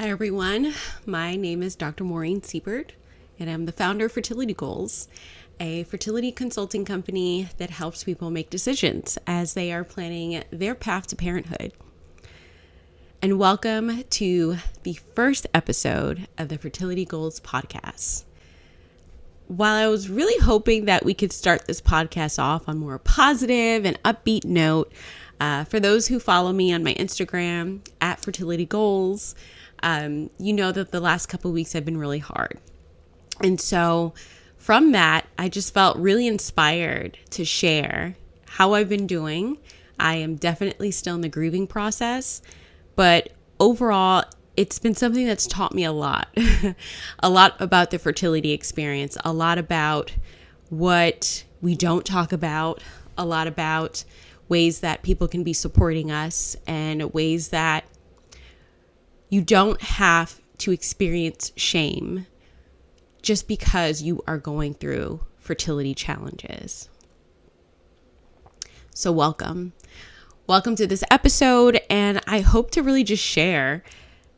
Hi, everyone. My name is Dr. Maureen Siebert, and I'm the founder of Fertility Goals, a fertility consulting company that helps people make decisions as they are planning their path to parenthood. And welcome to the first episode of the Fertility Goals podcast. While I was really hoping that we could start this podcast off on a more positive and upbeat note, for those who follow me on my Instagram at Fertility Goals, you know that the last couple of weeks have been really hard. And so from that, I just felt really inspired to share how I've been doing. I am definitely still in the grieving process, but overall, it's been something that's taught me a lot, a lot about the fertility experience, a lot about what we don't talk about, a lot about ways that people can be supporting us and ways that you don't have to experience shame just because you are going through fertility challenges. So welcome. Welcome to this episode, and I hope to really just share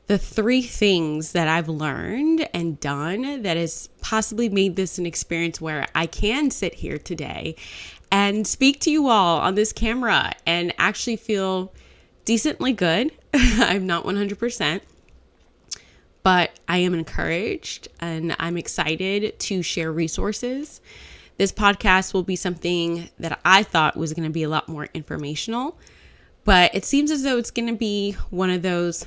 the 3 things that I've learned and done that has possibly made this an experience where I can sit here today and speak to you all on this camera and actually feel decently good. I'm not 100%, but I am encouraged and I'm excited to share resources. This podcast will be something that I thought was going to be a lot more informational, but it seems as though it's going to be one of those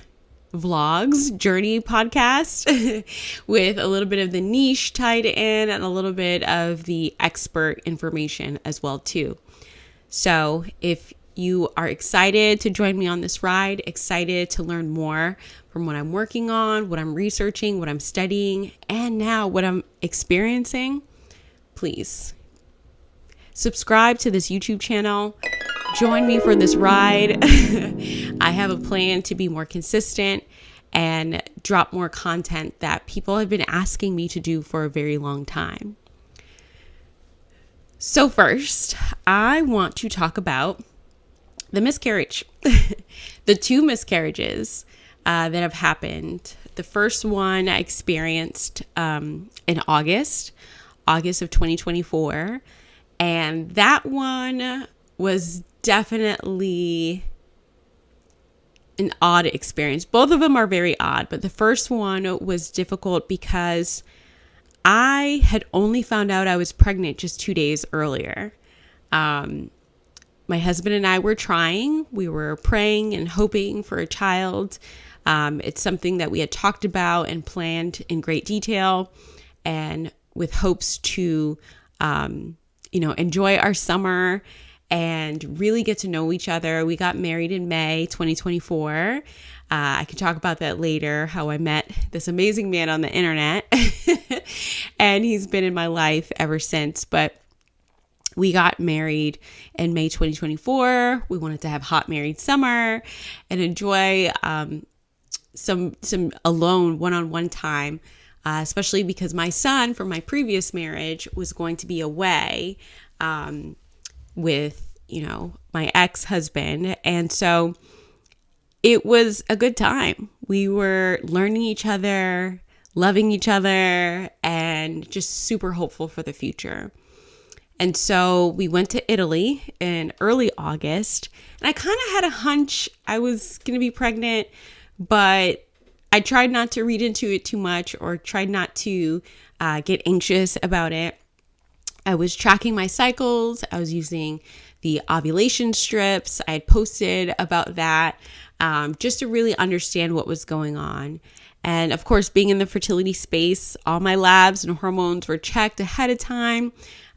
vlogs, journey podcast with a little bit of the niche tied in and a little bit of the expert information as well too. So if you are excited to join me on this ride, excited to learn more from what I'm working on, what I'm researching, what I'm studying, and now what I'm experiencing, please subscribe to this YouTube channel. Join me for this ride. I have a plan to be more consistent and drop more content that people have been asking me to do for a very long time. So first, I want to talk about the miscarriage, the 2 miscarriages that have happened. The first one I experienced in August of 2024. And that one was definitely an odd experience. Both of them are very odd, but the first one was difficult because I had only found out I was pregnant just 2 days earlier. My husband and I were trying. We were praying and hoping for a child. It's something that we had talked about and planned in great detail, and with hopes to, enjoy our summer and really get to know each other. We got married in May 2024. I can talk about that later, how I met this amazing man on the internet. And he's been in my life ever since. But we got married in May 2024. We wanted to have hot married summer and enjoy some alone one-on-one time, especially because my son from my previous marriage was going to be away with, my ex-husband. And so it was a good time. We were learning each other, loving each other, and just super hopeful for the future. And so we went to Italy in early August, and I kind of had a hunch I was going to be pregnant, but I tried not to read into it too much or tried not to get anxious about it. I was tracking my cycles. I was using the ovulation strips. I had posted about that just to really understand what was going on. And of course, being in the fertility space, all my labs and hormones were checked ahead of time.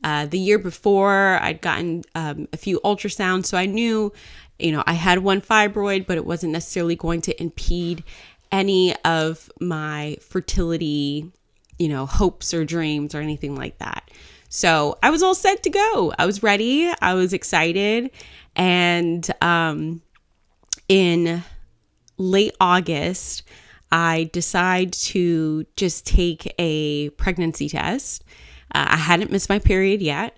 The year before, I'd gotten a few ultrasounds, so I knew, I had one fibroid, but it wasn't necessarily going to impede any of my fertility, hopes or dreams or anything like that. So I was all set to go. I was ready. I was excited. And in late August, I decided to just take a pregnancy test. I hadn't missed my period yet.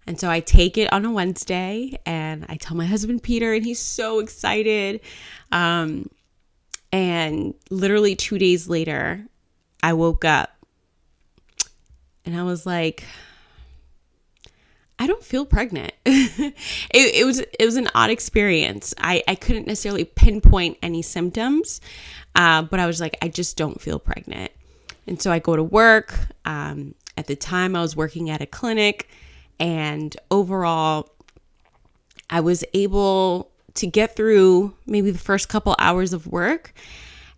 And so I take it on a Wednesday and I tell my husband, Peter, and he's so excited. And And literally 2 days later, I woke up and I was like, I don't feel pregnant. It was an odd experience. I couldn't necessarily pinpoint any symptoms, but I was like, I just don't feel pregnant. And so I go to work. At the time, I was working at a clinic, and overall, I was able to get through maybe the first couple hours of work.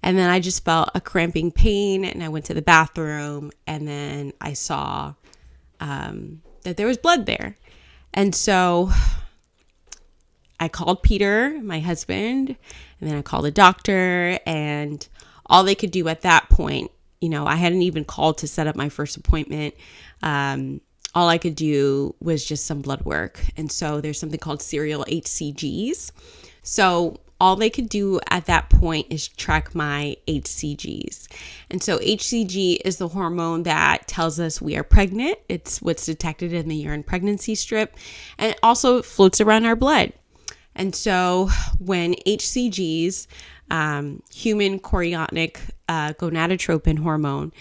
And then I just felt a cramping pain, and I went to the bathroom, and then I saw that there was blood there. And so I called Peter, my husband, and then I called a doctor, and all they could do at that point, I hadn't even called to set up my first appointment. All I could do was just some blood work. And so there's something called serial HCGs. So all they could do at that point is track my HCGs. And so HCG is the hormone that tells us we are pregnant. It's what's detected in the urine pregnancy strip, and it also floats around our blood. And so when HCGs, human chorionic gonadotropin hormone,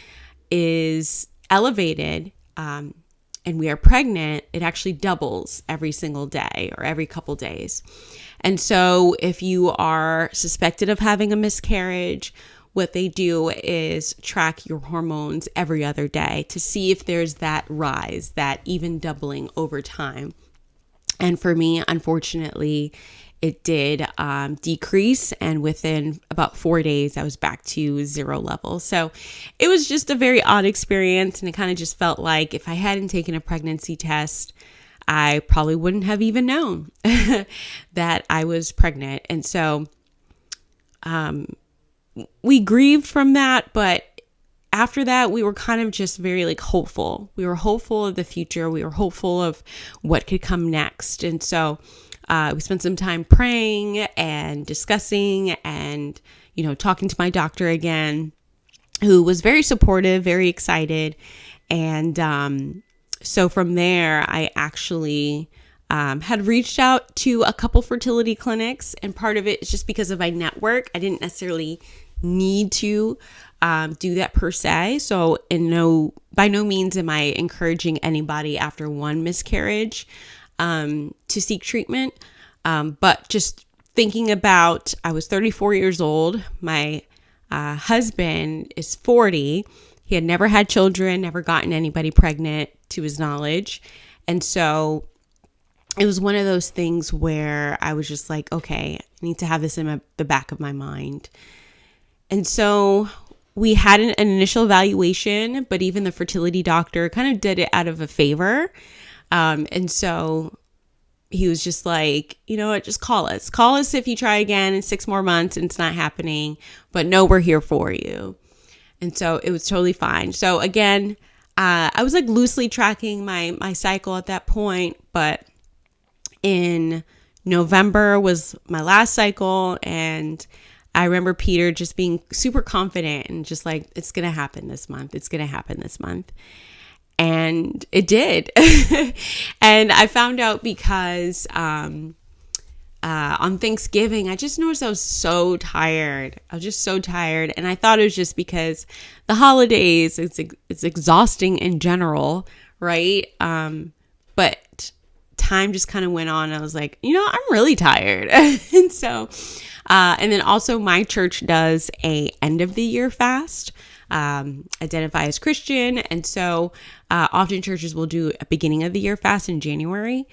is elevated, and we are pregnant, it actually doubles every single day or every couple days. And so if you are suspected of having a miscarriage, what they do is track your hormones every other day to see if there's that rise, that even doubling over time. And for me, unfortunately, it did decrease. And within about 4 days, I was back to 0 level. So it was just a very odd experience. And it kind of just felt like if I hadn't taken a pregnancy test, I probably wouldn't have even known that I was pregnant. And so we grieved from that. But after that, we were kind of just very hopeful. We were hopeful of the future. We were hopeful of what could come next. And so we spent some time praying and discussing and, talking to my doctor again, who was very supportive, very excited. And so from there, I actually had reached out to a couple fertility clinics. And part of it is just because of my network. I didn't necessarily need to do that per se. So by no means am I encouraging anybody after one miscarriage to seek treatment. But just thinking about, I was 34 years old. My husband is 40. He had never had children, never gotten anybody pregnant to his knowledge. And so it was one of those things where I was just like, okay, I need to have this in the back of my mind. And so we had an initial evaluation, but even the fertility doctor kind of did it out of a favor. And so he was just like, you know what, just call us. Call us if you try again in 6 more months and it's not happening, but no, we're here for you. And so it was totally fine. So again, I was loosely tracking my cycle at that point, but in November was my last cycle. And I remember Peter just being super confident and just like, it's going to happen this month. It's going to happen this month. And it did. And I found out because on Thanksgiving, I just noticed I was so tired. I was just so tired. And I thought it was just because the holidays, it's exhausting in general, right? But time just kind of went on. I was like, I'm really tired. And so, and then also my church does a end of the year fast. Identify as Christian. And so often churches will do a beginning of the year fast in January.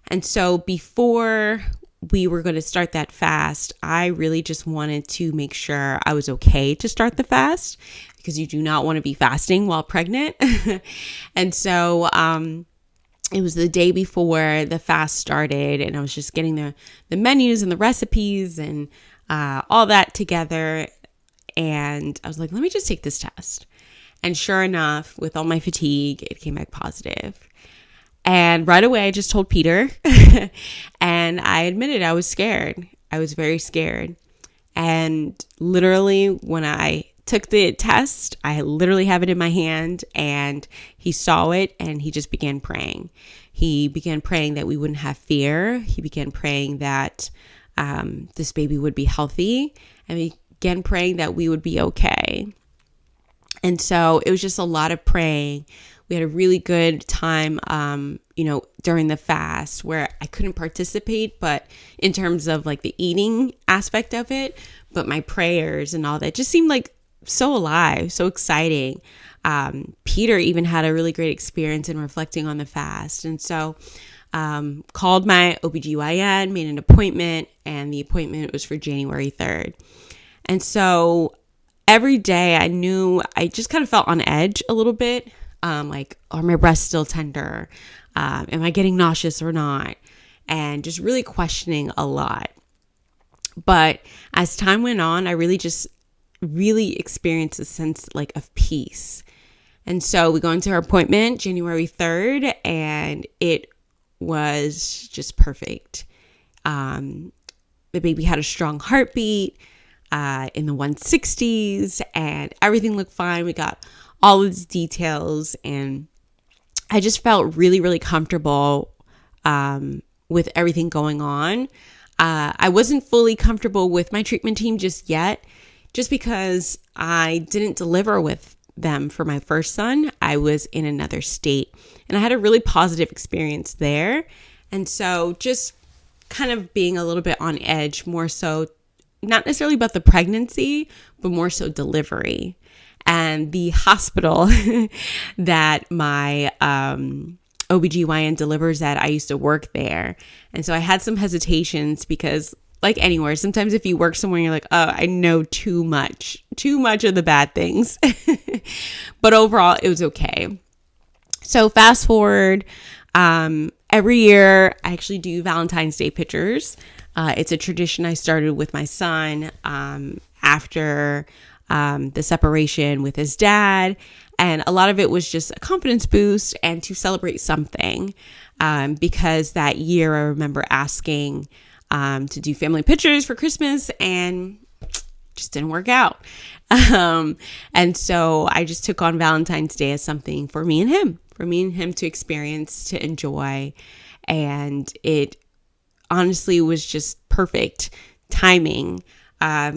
And so before we were going to start that fast, I really just wanted to make sure I was okay to start the fast, because you do not want to be fasting while pregnant. And so it was the day before the fast started, and I was just getting the menus and the recipes and all that together. And I was like, let me just take this test. And sure enough, with all my fatigue, it came back positive. And right away, I just told Peter and I admitted I was scared. I was very scared. And literally when I took the test, I literally have it in my hand, and he saw it and he just began praying. He began praying that we wouldn't have fear. He began praying that this baby would be healthy. And he again praying that we would be okay. And so it was just a lot of praying. We had a really good time, during the fast where I couldn't participate, but in terms of like the eating aspect of it, but my prayers and all that just seemed like so alive, so exciting. Peter even had a really great experience in reflecting on the fast. And so called my OBGYN, made an appointment, and the appointment was for January 3rd. And so every day I knew I just kind of felt on edge a little bit. Like, are my breasts still tender? Am I getting nauseous or not? And just really questioning a lot. But as time went on, I really experienced a sense like of peace. And so we go into our appointment January 3rd, and it was just perfect. The baby had a strong heartbeat in the 160s, and everything looked fine. We got all of the details, and I just felt really, really comfortable with everything going on. I wasn't fully comfortable with my treatment team just yet, just because I didn't deliver with them for my first son. I was in another state, and I had a really positive experience there. And so just kind of being a little bit on edge, more so, not necessarily about the pregnancy, but more so delivery. And the hospital that my OBGYN delivers at, I used to work there. And so I had some hesitations because, like anywhere, sometimes if you work somewhere, you're like, oh, I know too much of the bad things. But overall, it was okay. So fast forward, every year I actually do Valentine's Day pictures. It's a tradition I started with my son after the separation with his dad. And a lot of it was just a confidence boost and to celebrate something. Because that year I remember asking to do family pictures for Christmas, and just didn't work out. And so I just took on Valentine's Day as something for me and him to experience, to enjoy. And it honestly was just perfect timing,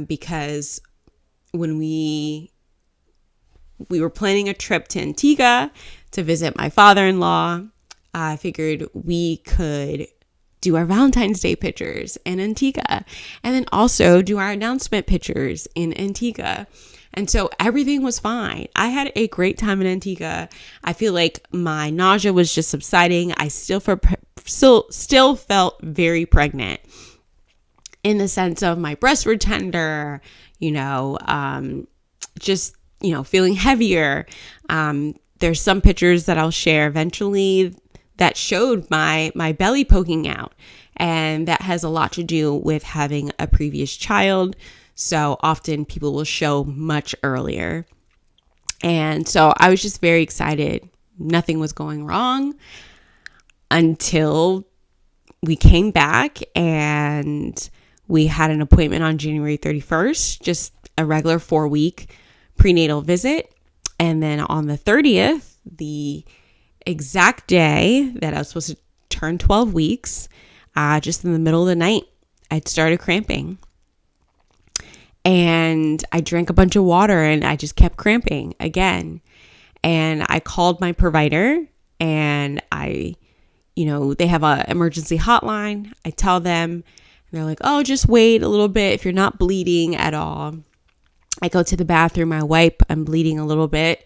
because when we were planning a trip to Antigua to visit my father-in-law, I figured we could do our Valentine's Day pictures in Antigua, and then also do our announcement pictures in Antigua. And so everything was fine. I had a great time in Antigua. I feel like my nausea was just subsiding. I still felt very pregnant in the sense of my breasts were tender, feeling heavier. There's some pictures that I'll share eventually that showed my belly poking out. And that has a lot to do with having a previous child. So often people will show much earlier. And so I was just very excited. Nothing was going wrong until we came back and we had an appointment on January 31st, just a regular 4-week prenatal visit. And then on the 30th, the exact day that I was supposed to turn 12 weeks, just in the middle of the night, I'd started cramping. And I drank a bunch of water and I just kept cramping again. And I called my provider, and they have an emergency hotline. I tell them, and they're like, oh, just wait a little bit if you're not bleeding at all. I go to the bathroom, I wipe, I'm bleeding a little bit,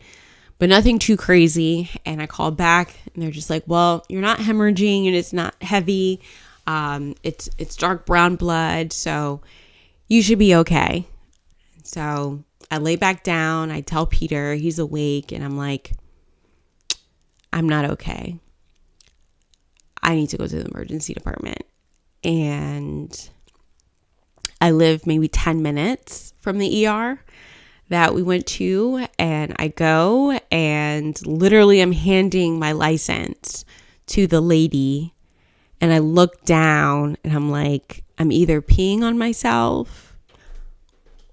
but nothing too crazy. And I call back, and they're just like, well, you're not hemorrhaging and it's not heavy. It's dark brown blood, so you should be okay. So I lay back down. I tell Peter, he's awake, and I'm like, I'm not okay. I need to go to the emergency department. And I live maybe 10 minutes from the ER that we went to, and I go, and literally I'm handing my license to the lady, and I look down and I'm like, I'm either peeing on myself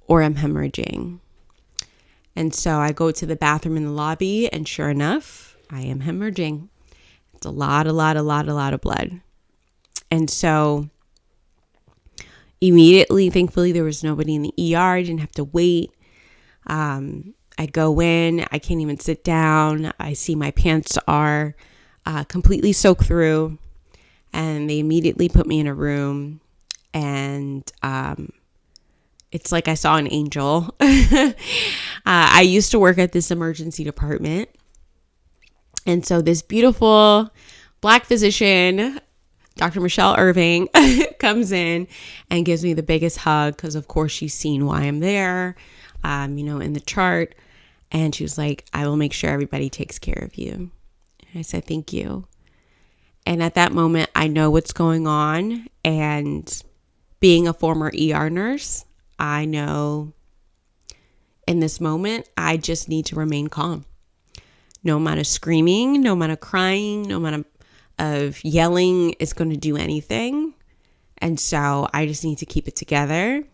or I'm hemorrhaging. And so I go to the bathroom in the lobby, and sure enough, I am hemorrhaging. It's a lot of blood. And so, Immediately, thankfully, there was nobody in the ER. I didn't have to wait. I go in, I can't even sit down. I see my pants are completely soaked through, and they immediately put me in a room, and it's like I saw an angel. I used to work at this emergency department, and so this beautiful Black physician, Dr. Michelle Irving, comes in and gives me the biggest hug because, of course, she's seen why I'm there, in the chart. And she was like, I will make sure everybody takes care of you. And I said, thank you. And at that moment, I know what's going on. And being a former ER nurse, I know in this moment, I just need to remain calm. No amount of screaming, no amount of crying, no amount of yelling is going to do anything. And so I just need to keep it together.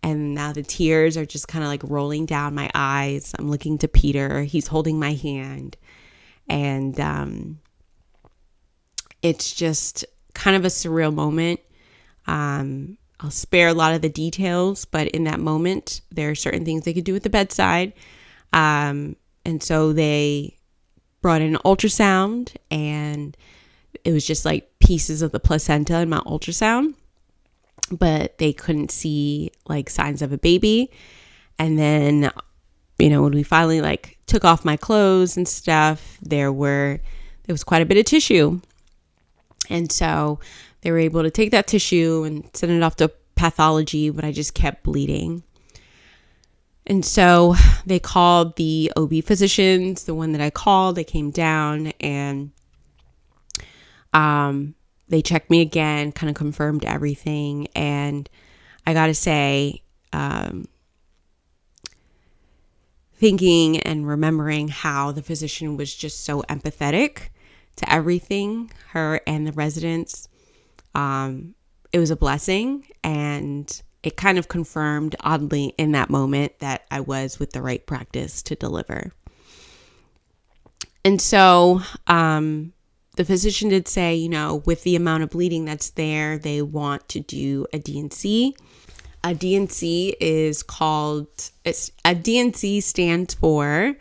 And now the tears are just kind of like rolling down my eyes. I'm looking to Peter. He's holding my hand. And it's just kind of a surreal moment. I'll spare a lot of the details, but in that moment, there are certain things they could do at the bedside. And so they brought in an ultrasound, and it was just like pieces of the placenta in my ultrasound, but they couldn't see like signs of a baby. And then, when we finally like took off my clothes and stuff, there was quite a bit of tissue. And so they were able to take that tissue and send it off to pathology, but I just kept bleeding. And so they called the OB physicians, the one that I called. They came down and they checked me again, kind of confirmed everything. And I got to say, thinking and remembering how the physician was just so empathetic to everything, her and the residents, it was a blessing. And it kind of confirmed, oddly, in that moment that I was with the right practice to deliver. And so the physician did say, with the amount of bleeding that's there, they want to do a D&C. A D&C stands for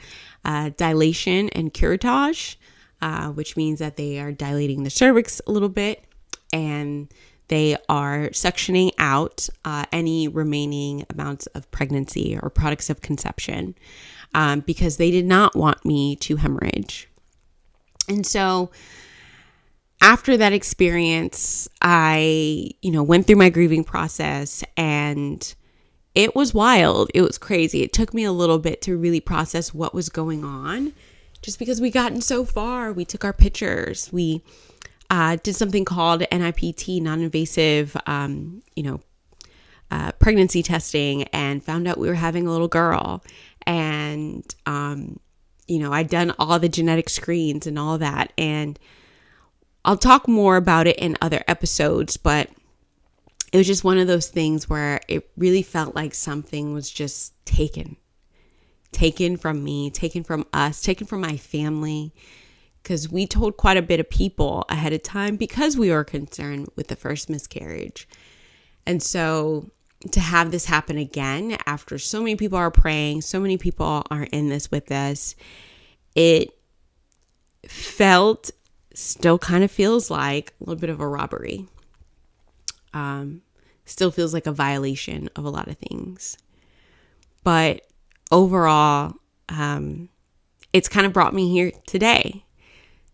dilation and curettage, which means that they are dilating the cervix a little bit, and they are suctioning out any remaining amounts of pregnancy or products of conception, because they did not want me to hemorrhage. And so after that experience, I, went through my grieving process, and it was wild. It was crazy. It took me a little bit to really process what was going on, just because we gotten so far. We took our pictures. We did something called NIPT, non-invasive, pregnancy testing, and found out we were having a little girl. And, I'd done all the genetic screens and all that. And I'll talk more about it in other episodes, but it was just one of those things where it really felt like something was just taken from me, taken from us, taken from my family. Because we told quite a bit of people ahead of time because we were concerned with the first miscarriage. And so to have this happen again after so many people are praying, so many people are in this with us, it still kind of feels like a little bit of a robbery. Still feels like a violation of a lot of things. But overall, it's kind of brought me here today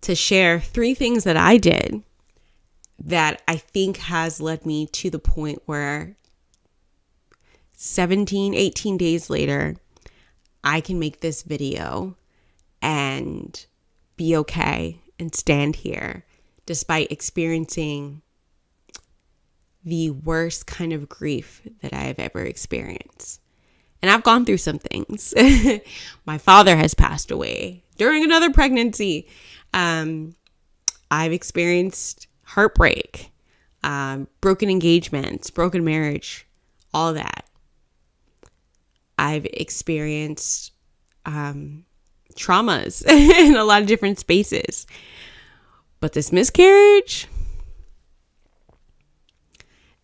to share 3 things that I did that I think has led me to the point where 17, 18 days later, I can make this video and be okay and stand here despite experiencing the worst kind of grief that I have ever experienced. And I've gone through some things. My father has passed away during another pregnancy. I've experienced heartbreak, broken engagements, broken marriage, all of that. I've experienced traumas in a lot of different spaces. But this miscarriage,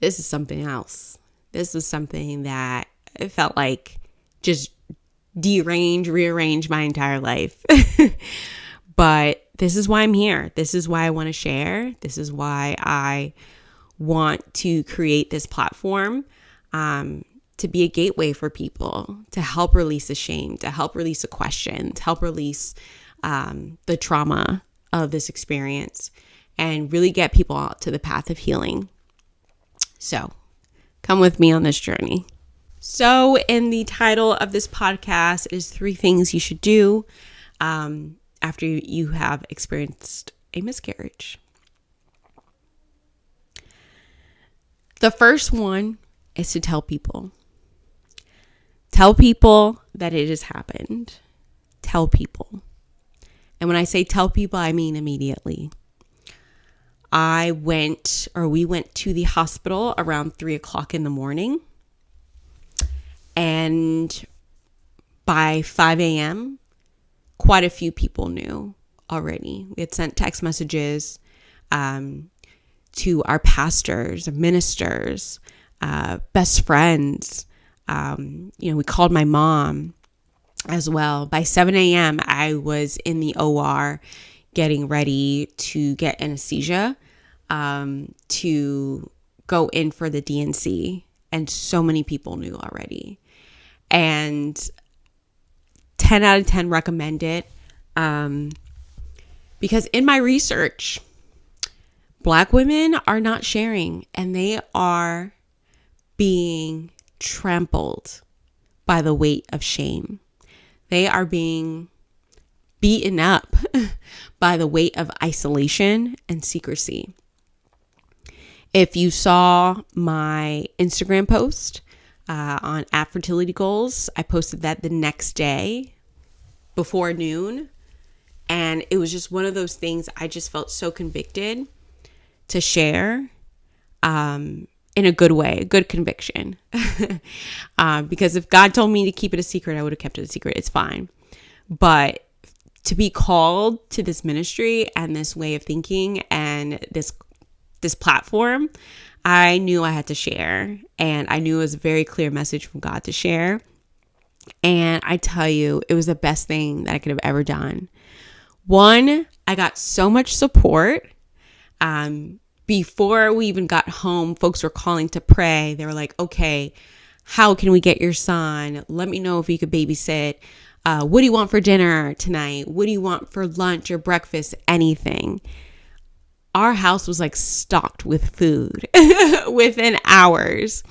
this is something else. This was something that it felt like just rearrange my entire life. But this is why I'm here. This is why I want to share. This is why I want to create this platform, to be a gateway for people, to help release the shame, to help release the questions, to help release the trauma of this experience, and really get people out to the path of healing. So come with me on this journey. So in the title of this podcast is 3 things you should do after you have experienced a miscarriage. The first one is to tell people. Tell people that it has happened. Tell people. And when I say tell people, I mean immediately. We went to the hospital around 3:00 in the morning. And by 5 a.m., quite a few people knew already. We had sent text messages to our pastors, ministers, best friends. We called my mom as well. By 7 a.m., I was in the OR getting ready to get anesthesia to go in for the DNC. And so many people knew already. And 10 out of 10 recommend it. Because in my research, Black women are not sharing, and they are being trampled by the weight of shame. They are being beaten up by the weight of isolation and secrecy. If you saw my Instagram post on @Fertility Goals, I posted that the next day before noon. And it was just one of those things I just felt so convicted to share in a good way, a good conviction. Because if God told me to keep it a secret, I would have kept it a secret. It's fine. But to be called to this ministry and this way of thinking and this platform, I knew I had to share. And I knew it was a very clear message from God to share. And I tell you, it was the best thing that I could have ever done. One, I got so much support. Before we even got home, folks were calling to pray. They were like, okay, how can we get your son? Let me know if you could babysit. What do you want for dinner tonight? What do you want for lunch or breakfast? Anything. Our house was like stocked with food within hours.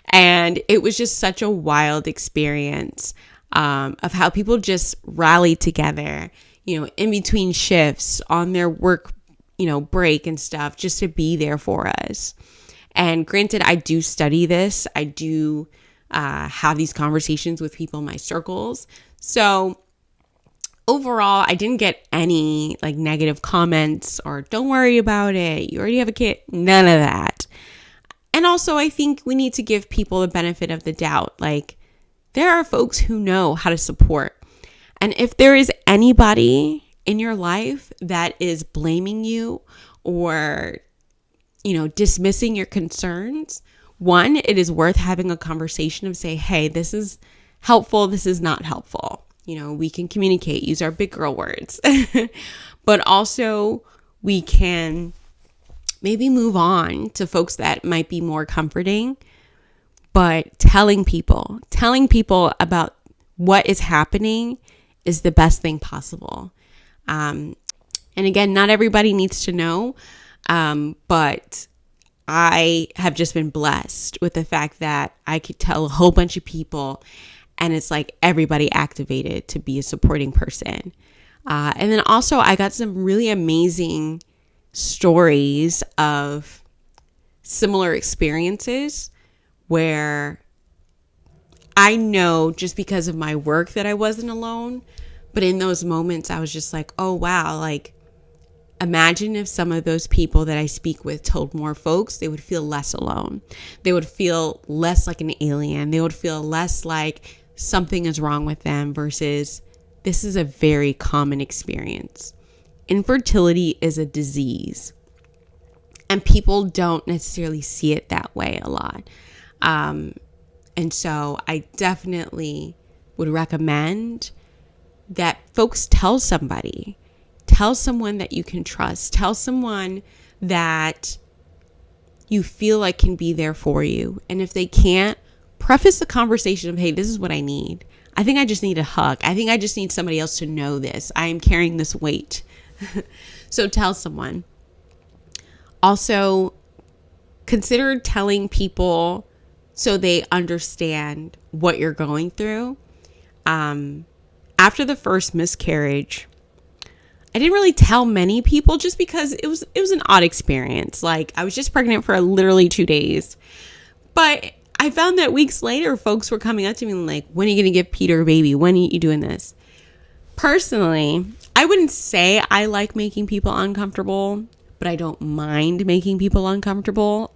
And it was just such a wild experience of how people just rallied together, in between shifts on their work, break and stuff, just to be there for us. And granted, I do study this. I do have these conversations with people in my circles. So overall, I didn't get any negative comments or don't worry about it, you already have a kid. None of that. And also, I think we need to give people the benefit of the doubt. There are folks who know how to support. And if there is anybody in your life that is blaming you or, dismissing your concerns, one, it is worth having a conversation of say, hey, this is helpful. This is not helpful. We can communicate, use our big girl words, but also we can maybe move on to folks that might be more comforting, but telling people about what is happening is the best thing possible. And again, not everybody needs to know, but I have just been blessed with the fact that I could tell a whole bunch of people, and it's like everybody activated to be a supporting person. And then also I got some really amazing stories of similar experiences where I know just because of my work that I wasn't alone. But in those moments, I was just like, oh, wow, imagine if some of those people that I speak with told more folks, they would feel less alone. They would feel less like an alien. They would feel less like something is wrong with them versus this is a very common experience. Infertility is a disease. And people don't necessarily see it that way a lot. And so I definitely would recommend that folks tell somebody. Tell someone that you can trust. Tell someone that you feel like can be there for you. And if they can't, preface the conversation of, hey, this is what I need. I think I just need a hug. I think I just need somebody else to know this. I am carrying this weight. So tell someone. Also, consider telling people so they understand what you're going through. After the first miscarriage, I didn't really tell many people just because it was an odd experience. Like, I was just pregnant for literally 2 days. But I found that weeks later, folks were coming up to me like, when are you going to give Peter a baby? When are you doing this? Personally, I wouldn't say I like making people uncomfortable, but I don't mind making people uncomfortable.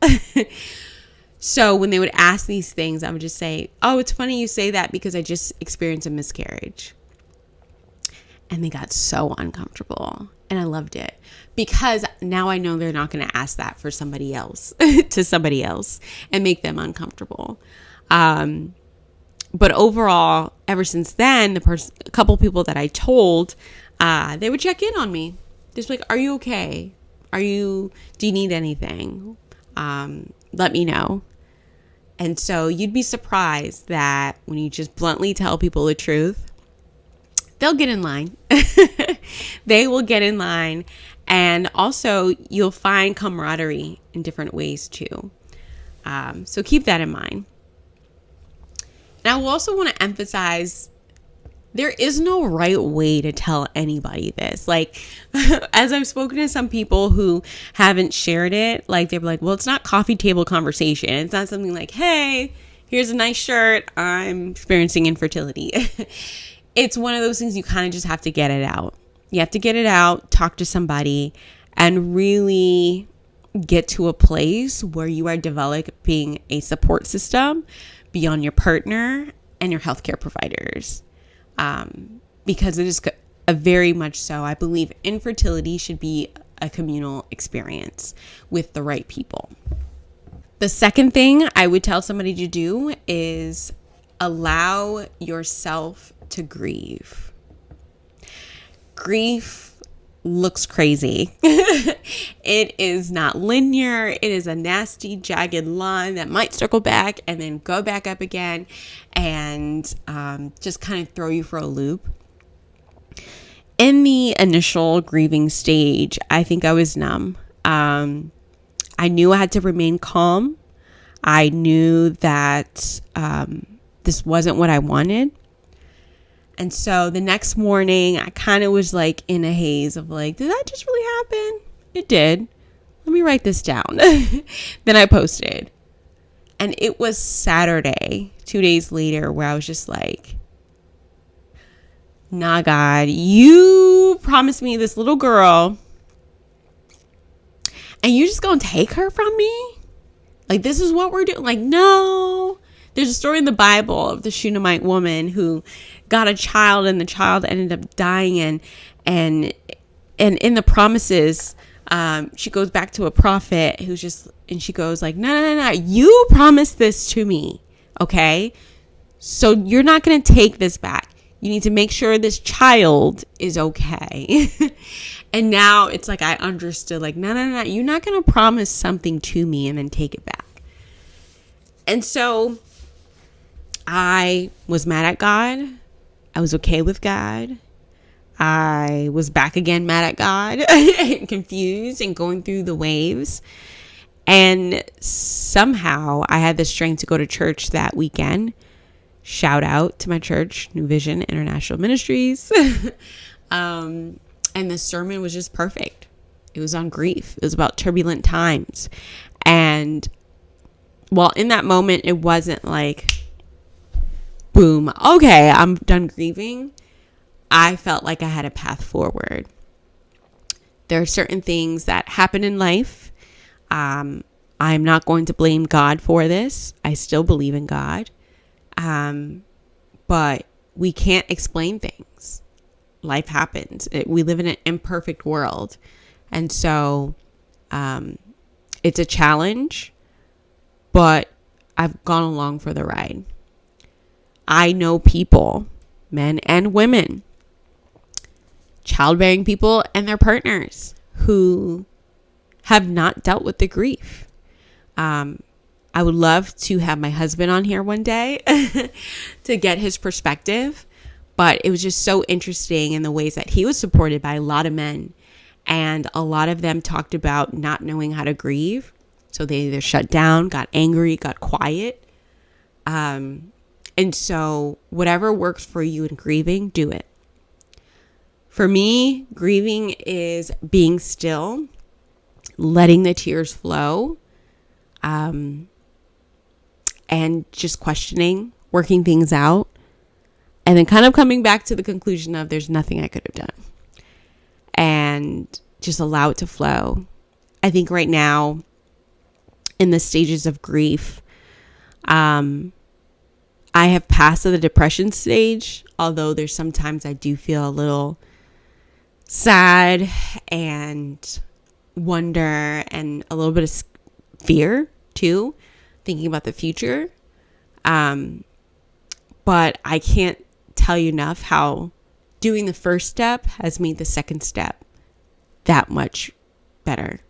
So when they would ask these things, I would just say, oh, it's funny you say that because I just experienced a miscarriage. And they got so uncomfortable. And I loved it because now I know they're not going to ask that for somebody else, to somebody else, and make them uncomfortable. But overall, ever since then, a couple people that I told, they would check in on me. Just like, are you okay? Do you need anything? Let me know. And so you'd be surprised that when you just bluntly tell people the truth, they'll get in line. They will get in line. And also you'll find camaraderie in different ways too. So keep that in mind. And I will also want to emphasize there is no right way to tell anybody this. Like, as I've spoken to some people who haven't shared it, like they're like, well, it's not coffee table conversation. It's not something like, hey, here's a nice shirt. I'm experiencing infertility. It's one of those things you kind of just have to get it out. You have to get it out, talk to somebody, and really get to a place where you are developing a support system beyond your partner and your healthcare providers. Because it is a very much so, I believe infertility should be a communal experience with the right people. The second thing I would tell somebody to do is allow yourself to grieve. Grief looks crazy. It is not linear. It is a nasty, jagged line that might circle back and then go back up again and just kind of throw you for a loop. In the initial grieving stage, I think I was numb. I knew I had to remain calm. I knew that this wasn't what I wanted. And so the next morning, I kind of was like in a haze of like, did that just really happen? It did. Let me write this down. Then I posted. And it was Saturday, 2 days later, where I was just like, nah, God, you promised me this little girl and you just gonna take her from me? Like, this is what we're doing? Like, no. There's a story in the Bible of the Shunammite woman who got a child and the child ended up dying, and in the promises, she goes back to a prophet and she goes like, no, you promised this to me. Okay. So you're not going to take this back. You need to make sure this child is okay. And now it's like, I understood like, no, you're not going to promise something to me and then take it back. And so I was mad at God. I was okay with God. I was back again mad at God and confused and going through the waves. And somehow I had the strength to go to church that weekend. Shout out to my church, New Vision International Ministries. And the sermon was just perfect. It was on grief. It was about turbulent times. And while in that moment, it wasn't like, boom, okay, I'm done grieving. I felt like I had a path forward. There are certain things that happen in life. I'm not going to blame God for this. I still believe in God. But we can't explain things. Life happens. We live in an imperfect world. And so It's a challenge, but I've gone along for the ride. I know people, men and women, childbearing people and their partners who have not dealt with the grief. I would love to have my husband on here one day to get his perspective, but it was just so interesting in the ways that he was supported by a lot of men, and a lot of them talked about not knowing how to grieve. So they either shut down, got angry, got quiet. And so whatever works for you in grieving, do it. For me, grieving is being still, letting the tears flow, and just questioning, working things out, and then kind of coming back to the conclusion of there's nothing I could have done, and just allow it to flow. I think right now in the stages of grief, I have passed the depression stage, although there's sometimes I do feel a little sad and wonder and a little bit of fear too, thinking about the future. But I can't tell you enough how doing the first step has made the second step that much better,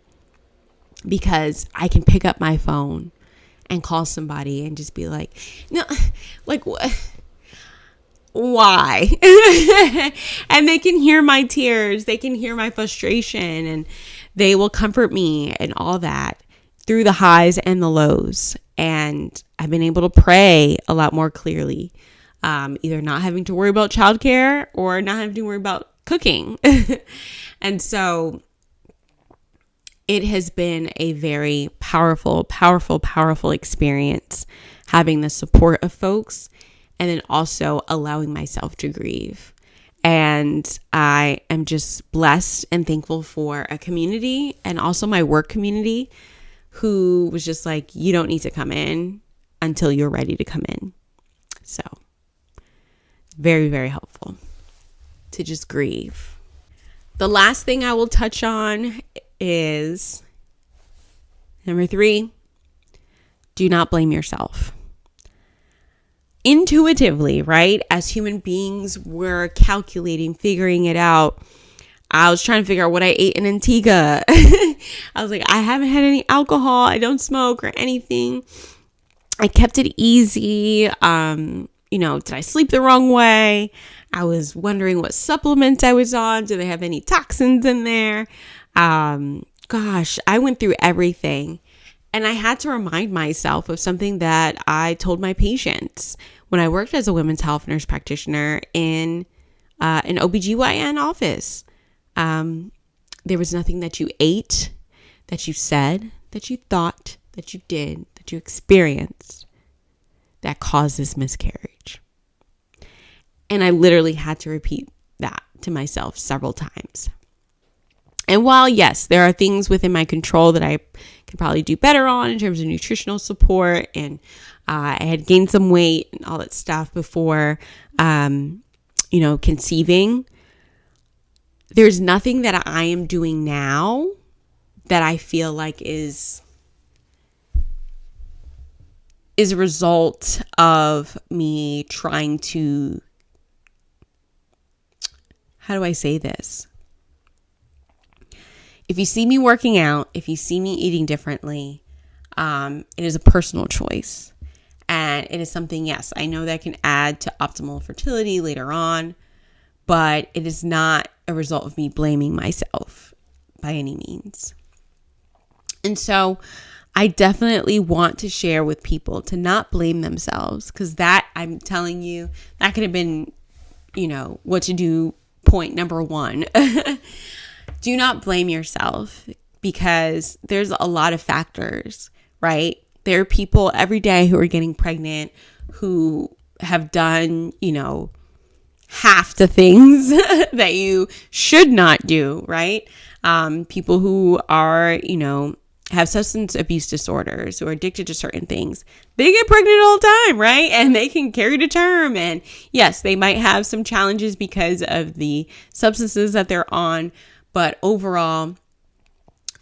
because I can pick up my phone and call somebody and just be like, no, like what? Why? And they can hear my tears. They can hear my frustration, and they will comfort me and all that through the highs and the lows. And I've been able to pray a lot more clearly, either not having to worry about childcare or not having to worry about cooking. And so it has been a very powerful, powerful, powerful experience having the support of folks, and then also allowing myself to grieve. And I am just blessed and thankful for a community, and also my work community, who was just like, you don't need to come in until you're ready to come in. So very, very helpful to just grieve. The last thing I will touch on is number 3, do not blame yourself. Intuitively, right? As human beings, we're calculating, figuring it out. I was trying to figure out what I ate in Antigua. I was like, I haven't had any alcohol. I don't smoke or anything. I kept it easy. Did I sleep the wrong way? I was wondering what supplements I was on. Do they have any toxins in there? Gosh, I went through everything. And I had to remind myself of something that I told my patients when I worked as a women's health nurse practitioner in an OBGYN office. There was nothing that you ate, that you said, that you thought, that you did, that you experienced that causes miscarriage. And I literally had to repeat that to myself several times. And while, yes, there are things within my control that I can probably do better on in terms of nutritional support, and I had gained some weight and all that stuff before, conceiving, there's nothing that I am doing now that I feel like is a result of me trying to, how do I say this? If you see me working out, if you see me eating differently, it is a personal choice. And it is something, yes, I know that can add to optimal fertility later on, but it is not a result of me blaming myself by any means. And so I definitely want to share with people to not blame themselves, because that, I'm telling you, that could have been, what to do point number 1. Do not blame yourself, because there's a lot of factors, right? There are people every day who are getting pregnant who have done, half the things that you should not do, right? People who are, have substance abuse disorders, who are addicted to certain things, they get pregnant all the time, right? And they can carry to term. And yes, they might have some challenges because of the substances that they're on. But overall,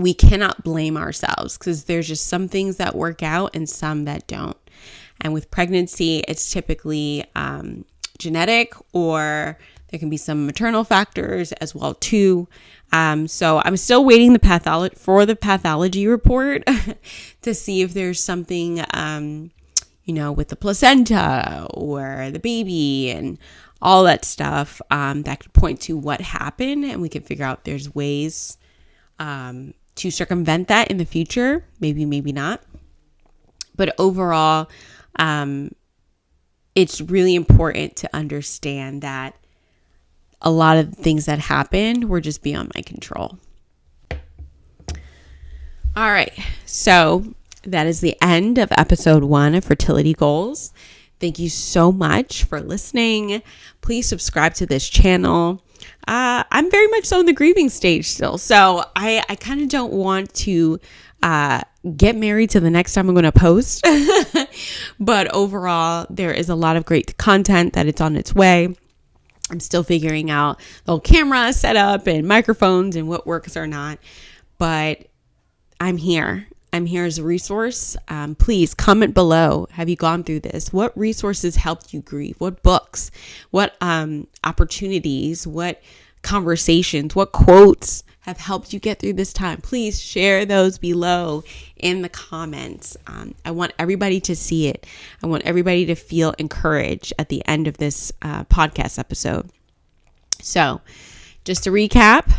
we cannot blame ourselves because there's just some things that work out and some that don't. And with pregnancy, it's typically genetic, or there can be some maternal factors as well too. So I'm still waiting for the pathology report to see if there's something, with the placenta or the baby and all that stuff that could point to what happened, and we can figure out there's ways to circumvent that in the future. Maybe not. But overall, it's really important to understand that a lot of things that happened were just beyond my control. All right. So that is the end of episode 1 of Fertility Goals. Thank you so much for listening. Please subscribe to this channel. I'm very much so in the grieving stage still. So I kind of don't want to get married to the next time I'm going to post. But overall, there is a lot of great content that it's on its way. I'm still figuring out the whole camera setup and microphones and what works or not. But I'm here. I'm here as a resource. Please comment below. Have you gone through this? What resources helped you grieve? What books? What opportunities? What conversations? What quotes have helped you get through this time? Please share those below in the comments. I want everybody to see it. I want everybody to feel encouraged at the end of this podcast episode. So just to recap,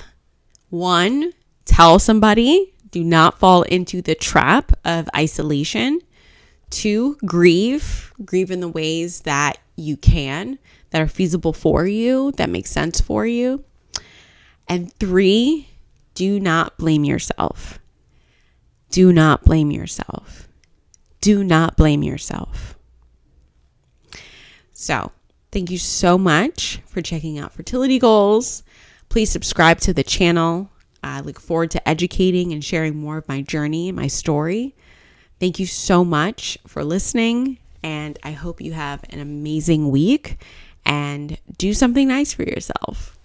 1, tell somebody. Do not fall into the trap of isolation. 2, grieve. Grieve in the ways that you can, that are feasible for you, that make sense for you. And 3, do not blame yourself. Do not blame yourself. Do not blame yourself. So, thank you so much for checking out Fertility Goals. Please subscribe to the channel. I look forward to educating and sharing more of my journey and my story. Thank you so much for listening, and I hope you have an amazing week and do something nice for yourself.